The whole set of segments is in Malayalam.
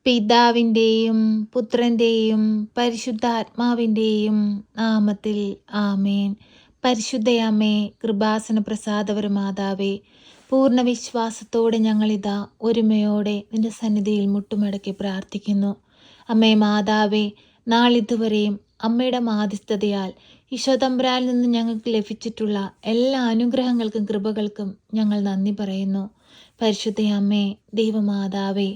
പിതാവിൻ്റെയും പുത്രൻ്റെയും പരിശുദ്ധാത്മാവിൻ്റെയും നാമത്തിൽ ആമേൻ. പരിശുദ്ധയമ്മേ, കൃപാസന പ്രസാദപരമാതാവേ, പൂർണ്ണ വിശ്വാസത്തോടെ ഞങ്ങളിതാ ഒരുമയോടെ നിന്റെ സന്നിധിയിൽ മുട്ടുമടക്കി പ്രാർത്ഥിക്കുന്നു. അമ്മേ മാതാവേ, നാളിതുവരെയും അമ്മയുടെ മാധ്യസ്ഥതയാൽ ഈശോതമ്പുരാനിൽ നിന്ന് ഞങ്ങൾക്ക് ലഭിച്ചിട്ടുള്ള എല്ലാ അനുഗ്രഹങ്ങൾക്കും കൃപകൾക്കും ഞങ്ങൾ നന്ദി പറയുന്നു. പരിശുദ്ധ അമ്മേ, ദൈവമാതാവേ,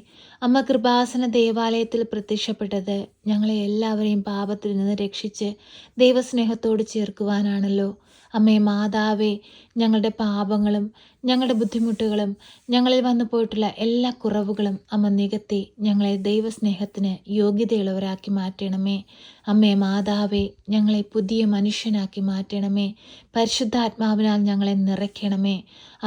അമ്മ കൃപാസന ദേവാലയത്തിൽ പ്രത്യക്ഷപ്പെട്ടത് ഞങ്ങളെ എല്ലാവരെയും പാപത്തിൽ നിന്ന് രക്ഷിച്ച് ദൈവസ്നേഹത്തോട് ചേർക്കുവാനാണല്ലോ. അമ്മേ മാതാവേ, ഞങ്ങളുടെ പാപങ്ങളും ഞങ്ങളുടെ ബുദ്ധിമുട്ടുകളും ഞങ്ങളിൽ വന്നു പോയിട്ടുള്ള എല്ലാ കുറവുകളും അമ്മ നികത്തി ഞങ്ങളെ ദൈവസ്നേഹത്തിന് യോഗ്യതയുള്ളവരാക്കി മാറ്റണമേ. അമ്മേ മാതാവേ, ഞങ്ങളെ പുതിയ മനുഷ്യനാക്കി മാറ്റണമേ. പരിശുദ്ധാത്മാവിനാൽ ഞങ്ങളെ നിറയ്ക്കണമേ.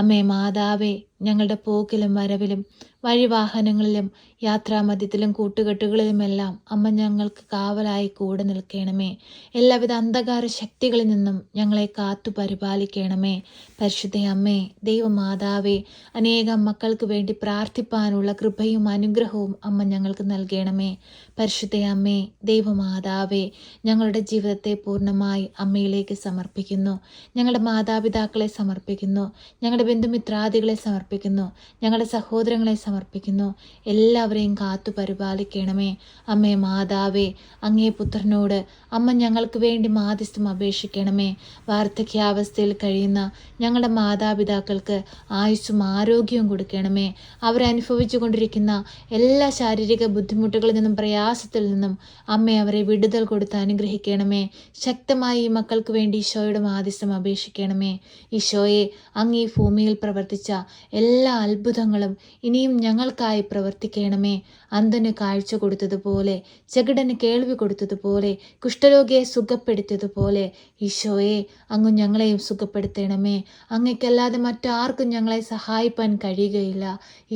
അമ്മേ മാതാവേ, ഞങ്ങളുടെ പോക്കിലും വരവിലും വഴിവാഹനങ്ങളിലും യാത്രാമധ്യത്തിലും കൂട്ടുകെട്ടുകളിലുമെല്ലാം അമ്മ ഞങ്ങൾക്ക് കാവലായി കൂടെ നിൽക്കണമേ. എല്ലാവിധ അന്ധകാര ശക്തികളിൽ നിന്നും ഞങ്ങളെ കാത്തു പരിപാലിക്കണമേ. പരിശുദ്ധ അമ്മേ, ദൈവമാതാവേ, അനേകം മക്കൾക്ക് വേണ്ടി പ്രാർത്ഥിപ്പാനുള്ള കൃപയും അനുഗ്രഹവും അമ്മ ഞങ്ങൾക്ക് നൽകണമേ. പരിശുദ്ധ അമ്മേ, ദൈവമാതാവേ, ഞങ്ങളുടെ ജീവിതത്തെ പൂർണ്ണമായി അമ്മയിലേക്ക് സമർപ്പിക്കുന്നു. ഞങ്ങളുടെ മാതാപിതാക്കളെ സമർപ്പിക്കുന്നു. ഞങ്ങളുടെ ബന്ധുമിത്രാദികളെ സമർപ്പിക്കുന്നു. ഞങ്ങളുടെ സഹോദരങ്ങളെ സമർപ്പിക്കുന്നു. എല്ലാവരെയും കാത്തു പരിപാലിക്കണമേ. അമ്മേ മാതാവേ, അങ്ങേ പുത്രനോട് അമ്മ ഞങ്ങൾക്ക് വേണ്ടി മാധ്യസ്ഥം അപേക്ഷിക്കണമേ. വാർദ്ധക്യാവസ്ഥയിൽ കഴിയുന്ന ഞങ്ങളുടെ മാതാപിതാക്കൾക്ക് ആയുസ്സും ആരോഗ്യവും കൊടുക്കണമേ. അവരനുഭവിച്ചു കൊണ്ടിരിക്കുന്ന എല്ലാ ശാരീരിക ബുദ്ധിമുട്ടുകളിൽ നിന്നും പ്രയാസത്തിൽ നിന്നും അമ്മ അവരെ വിടുതൽ കൊടുത്ത് അനുഗ്രഹിക്കണമേ. ശക്തമായി ഈ മക്കൾക്ക് വേണ്ടി ഈശോയുടെ മാധ്യസ്ഥം അപേക്ഷിക്കണമേ. ഈശോയെ, അങ്ങ് ഈ ഭൂമിയിൽ പ്രവർത്തിച്ച എല്ലാ അത്ഭുതങ്ങളും ഇനിയും ഞങ്ങൾക്കായി പ്രവർത്തിക്കണമേ. അന്ധന് കാഴ്ച കൊടുത്തതുപോലെ, ചെകിടന് കേൾവി കൊടുത്തതുപോലെ, കുഷ്ഠരോഗിയെ സുഖപ്പെടുത്തിയതുപോലെ ഈശോയെ, അങ്ങ് ഞങ്ങളെയും സുഖപ്പെടുത്തണമേ. അങ്ങയ്ക്കല്ലാതെ മറ്റാർക്കും ഞങ്ങളെ സഹായിപ്പാൻ കഴിയുകയില്ല.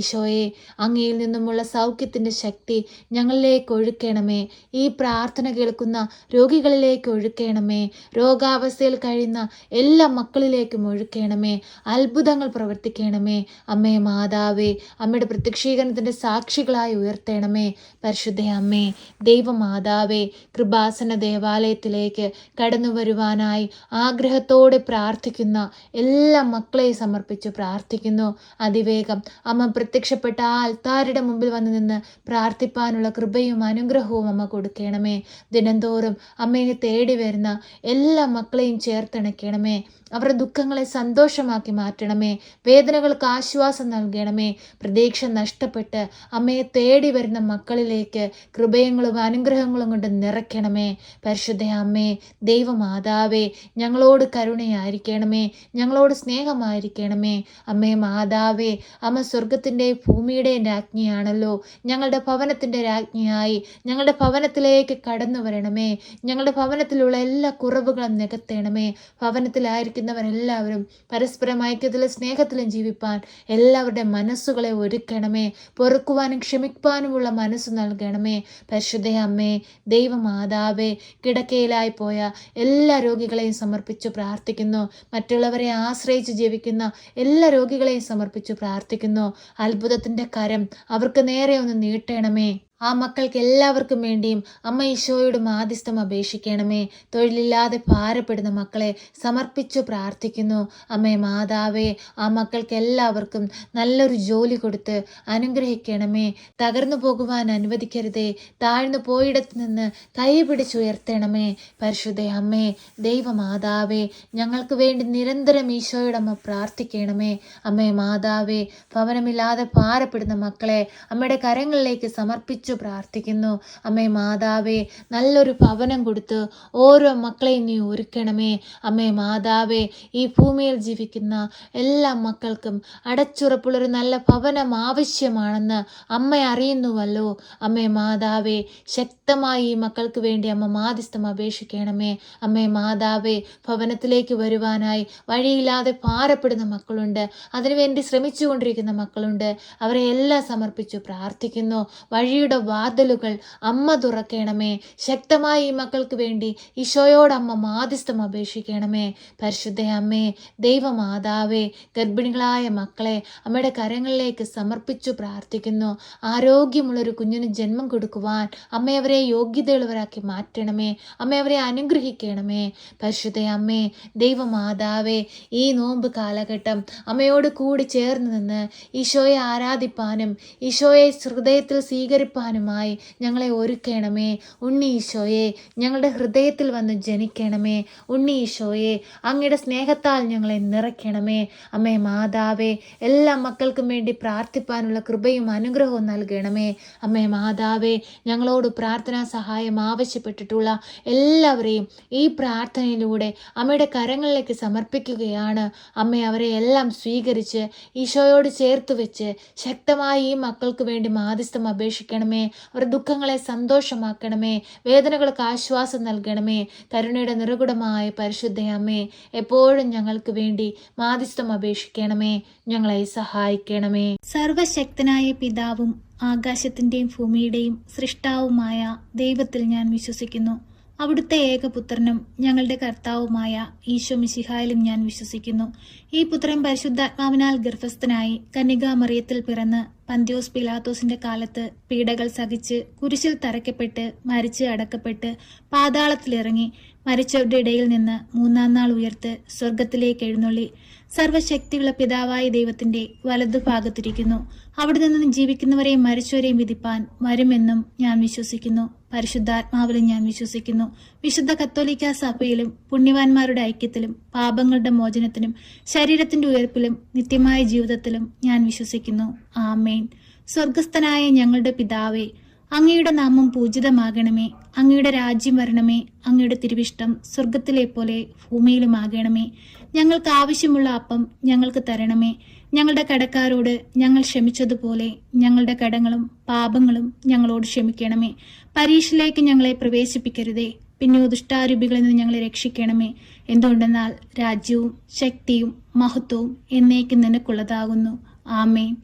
ഈശോയെ, അങ്ങയിൽ നിന്നുമുള്ള സൗഖ്യത്തിൻ്റെ ശക്തി ഞങ്ങളിലേക്ക് ഒഴുക്കണമേ. ഈ പ്രാർത്ഥന കേൾക്കുന്ന രോഗികളിലേക്ക് ഒഴുക്കണമേ. രോഗാവസ്ഥയിൽ കഴിയുന്ന എല്ലാ മക്കളിലേക്കും ഒഴുക്കണമേ. അത്ഭുതങ്ങൾ പ്രവർത്തിക്കണമേ. അമ്മേ മാതാവേ, അമ്മയുടെ പ്രത്യക്ഷീകരണത്തിൻ്റെ സാക്ഷികളായി ഉയർത്തണമേ. പരിശുദ്ധ അമ്മേ, ദൈവമാതാവേ, കൃപാസന ദേവാലയത്തിലേക്ക് കടന്നു വരുവാനായി ആഗ്രഹത്തോടെ പ്രാർത്ഥിക്കുന്ന എല്ലാ മക്കളെയും സമർപ്പിച്ച് പ്രാർത്ഥിക്കുന്നു. അതിവേഗം അമ്മ പ്രത്യക്ഷപ്പെട്ട ആ അൽത്താരുടെ മുമ്പിൽ വന്ന് നിന്ന് പ്രാർത്ഥിപ്പാനുള്ള കൃപയും അനുഗ്രഹവും അമ്മ കൊടുക്കണമേ. ദിനംതോറും അമ്മയെ തേടി വരുന്ന എല്ലാ മക്കളെയും ചേർത്തണയ്ക്കണമേ. അവരുടെ ദുഃഖങ്ങളെ സന്തോഷമാക്കി മാറ്റണമേ. വേദനകൾക്ക് ആശ്വാസം നൽകണമേ. പ്രതീക്ഷ നഷ്ടപ്പെട്ട് അമ്മയെ തേടി വരുന്ന മക്കളിലേക്ക് കൃപയങ്ങളും അനുഗ്രഹങ്ങളും കൊണ്ട് നിറയ്ക്കണമേ. പരിശുദ്ധ അമ്മേ, ദൈവമാതാവേ, ഞങ്ങളോട് കരുണയായിരിക്കണമേ. ഞങ്ങളോട് സ്നേഹമായിരിക്കണമേ. അമ്മേ മാതാവേ, അമ്മ സ്വർഗത്തിൻ്റെയും ഭൂമിയുടെയും രാജ്ഞിയാണല്ലോ. ഞങ്ങളുടെ ഭവനത്തിൻ്റെ രാജ്ഞിയായി ഞങ്ങളുടെ ഭവനത്തിലേക്ക് കടന്നു വരണമേ. ഞങ്ങളുടെ ഭവനത്തിലുള്ള എല്ലാ കുറവുകളും നികത്തണമേ. ഭവനത്തിലായിരിക്കുന്നവരെല്ലാവരും പരസ്പരം ഐക്യത്തിലും സ്നേഹത്തിലും ജീവിപ്പാൻ എല്ലാവരുടെ മനസ്സുകളെ ഒരുക്കണമേ. പൊറുക്കുവാനും ക്ഷമിക്കുവാനുമുള്ള മനസ്സ് നൽകണമേ. പരിശുദ്ധ അമ്മേ, ദൈവമാതാവേ, കിടക്കയിലായി പോയ എല്ലാ രോഗികളെയും സമർപ്പിച്ചു പ്രാർത്ഥിക്കുന്നു. മറ്റുള്ളവരെ ആശ്രയിച്ച് ജീവിക്കുന്ന എല്ലാ രോഗികളെയും സമർപ്പിച്ചു പ്രാർത്ഥിക്കുന്നു. അത്ഭുതത്തിൻ്റെ കരം അവർക്ക് നേരെ ഒന്ന് നീട്ടണമേ. ആ മക്കൾക്ക് എല്ലാവർക്കും വേണ്ടിയും അമ്മ ഈശോയോട് മാധ്യസ്ഥം അപേക്ഷിക്കണമേ. തൊഴിലില്ലാതെ ഭാരപ്പെടുന്ന മക്കളെ സമർപ്പിച്ചു പ്രാർത്ഥിക്കുന്നു. അമ്മേ മാതാവേ, ആ മക്കൾക്ക് എല്ലാവർക്കും നല്ലൊരു ജോലി കൊടുത്ത് അനുഗ്രഹിക്കണമേ. തകർന്നു പോകുവാൻ അനുവദിക്കരുതേ. താഴ്ന്നു പോയിടത്ത് നിന്ന് കൈ പിടിച്ചുയർത്തണമേ. പരിശുദ്ധ അമ്മേ, ദൈവമാതാവേ, ഞങ്ങൾക്ക് വേണ്ടി നിരന്തരം ഈശോയുടെ അമ്മ പ്രാർത്ഥിക്കണമേ. അമ്മേ മാതാവേ, ഭവനമില്ലാതെ ഭാരപ്പെടുന്ന മക്കളെ അമ്മയുടെ കരങ്ങളിലേക്ക് സമർപ്പിച്ചു പ്രാർത്ഥിക്കുന്നു. അമ്മേ മാതാവേ, നല്ലൊരു ഭവനം കൊടുത്ത് ഓരോ മക്കളെയും നീ ഒരുക്കണമേ. അമ്മേ മാതാവേ, ഈ ഭൂമിയിൽ ജീവിക്കുന്ന എല്ലാ മക്കൾക്കും അടച്ചുറപ്പുള്ളൊരു നല്ല ഭവനം ആവശ്യമാണെന്ന് അമ്മ അറിയുന്നുവല്ലോ. അമ്മേ മാതാവേ, ശക്തമായി ഈ മക്കൾക്ക് വേണ്ടി അമ്മ മാധ്യസ്ഥം അപേക്ഷിക്കണമേ. അമ്മേ മാതാവേ, ഭവനത്തിലേക്ക് വരുവാനായി വഴിയില്ലാതെ ഭാരപ്പെടുന്ന മക്കളുണ്ട്. അതിനുവേണ്ടി ശ്രമിച്ചു കൊണ്ടിരിക്കുന്ന മക്കളുണ്ട്. അവരെ എല്ലാം സമർപ്പിച്ചു പ്രാർത്ഥിക്കുന്നു. വഴിയുടെ വാതിലുകൾ അമ്മ തുറക്കണമേ. ശക്തമായി ഈ മക്കൾക്ക് വേണ്ടി ഈശോയോട് അമ്മ മാധ്യസ്ഥം അപേക്ഷിക്കണമേ. പരിശുദ്ധ അമ്മേ, ദൈവമാതാവേ, ഗർഭിണികളായ മക്കളെ അമ്മയുടെ കരങ്ങളിലേക്ക് സമർപ്പിച്ചു പ്രാർത്ഥിക്കുന്നു. ആരോഗ്യമുള്ളൊരു കുഞ്ഞിന് ജന്മം കൊടുക്കുവാൻ അമ്മ അവരെ യോഗ്യതയുള്ളവരാക്കി മാറ്റണമേ. അമ്മ അവരെ അനുഗ്രഹിക്കണമേ. പരിശുദ്ധ അമ്മേ, ദൈവമാതാവേ, ഈ നോമ്പ് കാലഘട്ടം അമ്മയോട് കൂടി ചേർന്ന് നിന്ന് ഈശോയെ ആരാധിപ്പാനും ഈശോയെ ഹൃദയത്തിൽ സ്വീകരിപ്പാനുമായി ഞങ്ങളെ ഒരുക്കണമേ. ഉണ്ണി ഈശോയെ, ഞങ്ങളുടെ ഹൃദയത്തിൽ വന്ന് ജനിക്കണമേ. ഉണ്ണി ഈശോയെ, അങ്ങയുടെ സ്നേഹത്താൽ ഞങ്ങളെ നിറയ്ക്കണമേ. അമ്മേ മാതാവേ, എല്ലാ മക്കൾക്കും വേണ്ടി പ്രാർത്ഥിപ്പാനുള്ള കൃപയും അനുഗ്രഹവും നൽകണമേ. അമ്മേ മാതാവേ, ഞങ്ങളോട് പ്രാർത്ഥനാ സഹായം ആവശ്യപ്പെട്ടിട്ടുള്ള എല്ലാവരെയും ഈ പ്രാർത്ഥനയിലൂടെ അമ്മയുടെ കരങ്ങളിലേക്ക് സമർപ്പിക്കുകയാണ്. അമ്മ അവരെ എല്ലാം സ്വീകരിച്ച് ഈശോയോട് ചേർത്ത് വെച്ച് ശക്തമായി ഈ മക്കൾക്ക് വേണ്ടി മാധ്യസ്ഥം അപേക്ഷിക്കണമേ. അവരുടെ ദുഃഖങ്ങളെ സന്തോഷമാക്കണമേ. വേദനകൾക്ക് ആശ്വാസം നൽകണമേ. കരുണയുടെ നിറകുടമായ പരിശുദ്ധ അമ്മേ, എപ്പോഴും ഞങ്ങൾക്ക് വേണ്ടി മാധ്യസ്ഥം അപേക്ഷിക്കണമേ. ഞങ്ങളെ സഹായിക്കണമേ. സർവശക്തനായ പിതാവും ആകാശത്തിൻ്റെയും ഭൂമിയുടെയും സൃഷ്ടാവുമായ ദൈവത്തിൽ ഞാൻ വിശ്വസിക്കുന്നു. അവിടുത്തെ ഏകപുത്രനും ഞങ്ങളുടെ കർത്താവുമായ ഈശോ മിശിഹായിലും ഞാൻ വിശ്വസിക്കുന്നു. ഈ പുത്രൻ പരിശുദ്ധാത്മാവിനാൽ ഗർഭസ്ഥനായി കന്യകാമറിയത്തിൽ പിറന്ന് പന്തിയോസ് പിലാത്തോസിന്റെ കാലത്ത് പീഡകൾ സഹിച്ച് കുരിശിൽ തറയ്ക്കപ്പെട്ട് മരിച്ച് അടക്കപ്പെട്ട് പാതാളത്തിലിറങ്ങി മരിച്ചവരുടെ ഇടയിൽ നിന്ന് മൂന്നാം നാൾ ഉയർത്ത് സ്വർഗത്തിലേക്ക് എഴുന്നള്ളി സർവശക്തിയുള്ള പിതാവായ ദൈവത്തിന്റെ വലതുഭാഗത്തിരിക്കുന്നു. അവിടെ നിന്ന് ജീവിക്കുന്നവരെയും മരിച്ചവരെയും വിധിപ്പാൻ വരുമെന്നും ഞാൻ വിശ്വസിക്കുന്നു. പരിശുദ്ധാത്മാവിലും ഞാൻ വിശ്വസിക്കുന്നു. വിശുദ്ധ കത്തോലിക്ക സഭയിലും പുണ്യവാന്മാരുടെ ഐക്യത്തിലും പാപങ്ങളുടെ മോചനത്തിനും ശരീരത്തിന്റെ ഉയർപ്പിലും നിത്യമായ ജീവിതത്തിലും ഞാൻ വിശ്വസിക്കുന്നു. ആമേൻ. സ്വർഗസ്ഥനായ ഞങ്ങളുടെ പിതാവേ, അങ്ങയുടെ നാമം പൂജിതമാകണമേ. അങ്ങയുടെ രാജ്യം വരണമേ. അങ്ങയുടെ തിരുവിഷ്ടം സ്വർഗത്തിലെ പോലെ ഭൂമിയിലുമാകണമേ. ഞങ്ങൾക്ക് ആവശ്യമുള്ള അപ്പം ഞങ്ങൾക്ക് തരണമേ. ഞങ്ങളുടെ കടക്കാരോട് ഞങ്ങൾ ക്ഷമിച്ചതുപോലെ ഞങ്ങളുടെ കടങ്ങളും പാപങ്ങളും ഞങ്ങളോട് ക്ഷമിക്കണമേ. പരീക്ഷയിലേക്ക് ഞങ്ങളെ പ്രവേശിപ്പിക്കരുതേ, പിന്നെ ദുഷ്ടാരൂപികളിൽ നിന്ന് ഞങ്ങളെ രക്ഷിക്കണമേ. എന്തുകൊണ്ടെന്നാൽ രാജ്യവും ശക്തിയും മഹത്വവും എന്നേക്കും നിനക്കുള്ളതാകുന്നു. ആമേൻ.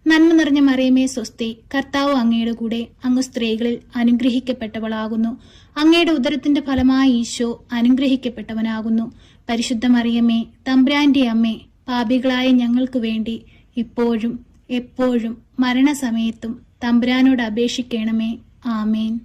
നന്മ നിറഞ്ഞ മറിയമേ സ്വസ്തി, കർത്താവ് അങ്ങയുടെ കൂടെ, അങ്ങ് സ്ത്രീകളിൽ അനുഗ്രഹിക്കപ്പെട്ടവളാകുന്നു. അങ്ങയുടെ ഉദരത്തിന്റെ ഫലമായി ഈശോ അനുഗ്രഹിക്കപ്പെട്ടവനാകുന്നു. പരിശുദ്ധ മറിയമേ, തമ്പുരാന്റെ അമ്മേ, പാപികളായ ഞങ്ങൾക്ക് വേണ്ടി ഇപ്പോഴും എപ്പോഴും മരണസമയത്തും തമ്പുരാനോട് അപേക്ഷിക്കണമേ. ആമേൻ.